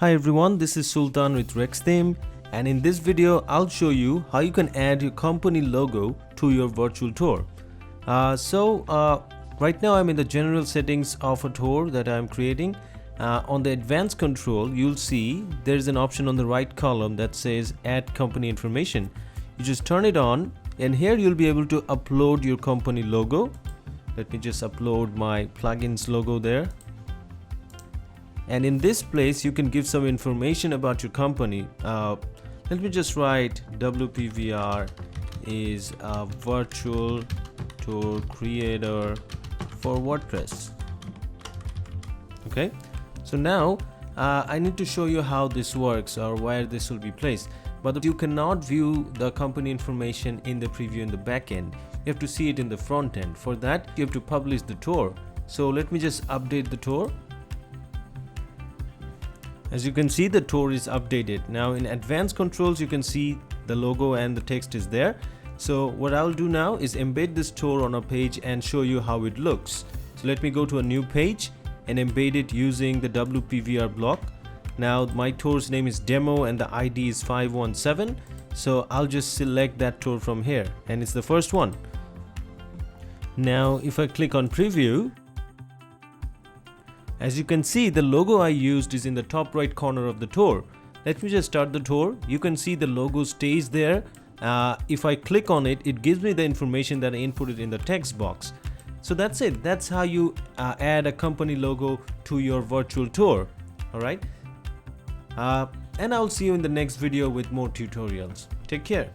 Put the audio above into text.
Hi everyone, this is Sultan with Rex Theme, and in this video I'll show you how you can add your company logo to your virtual tour. Right now I'm in the general settings of a tour that I'm creating. On the advanced control, you'll see there's an option on the right column that says add company information. You just turn it on and here you'll be able to upload your company logo. Let me just upload my plugins logo there. And in this place you can give some information about your company. Let me just write WPVR is a virtual tour creator for WordPress. Okay, so now I need to show you how this works or where this will be placed, but you cannot view the company information in the preview in the back end. You have to see it in the front end. For that you have to publish the tour. So let me just update the tour. As you can see, the tour is updated. Now in advanced controls you can see the logo and the text is there. So what I'll do now is embed this tour on a page and show you how it looks. So let me go to a new page and embed it using the WPVR block. Now my tour's name is demo and the ID is 517. So I'll just select that tour from here and it's the first one. Now if I click on preview, as you can see, the logo I used is in the top right corner of the tour. Let me just start the tour. You can see the logo stays there. If I click on it, it gives me the information that I inputted in the text box. So that's it. That's how you add a company logo to your virtual tour. Alright. And I'll see you in the next video with more tutorials. Take care.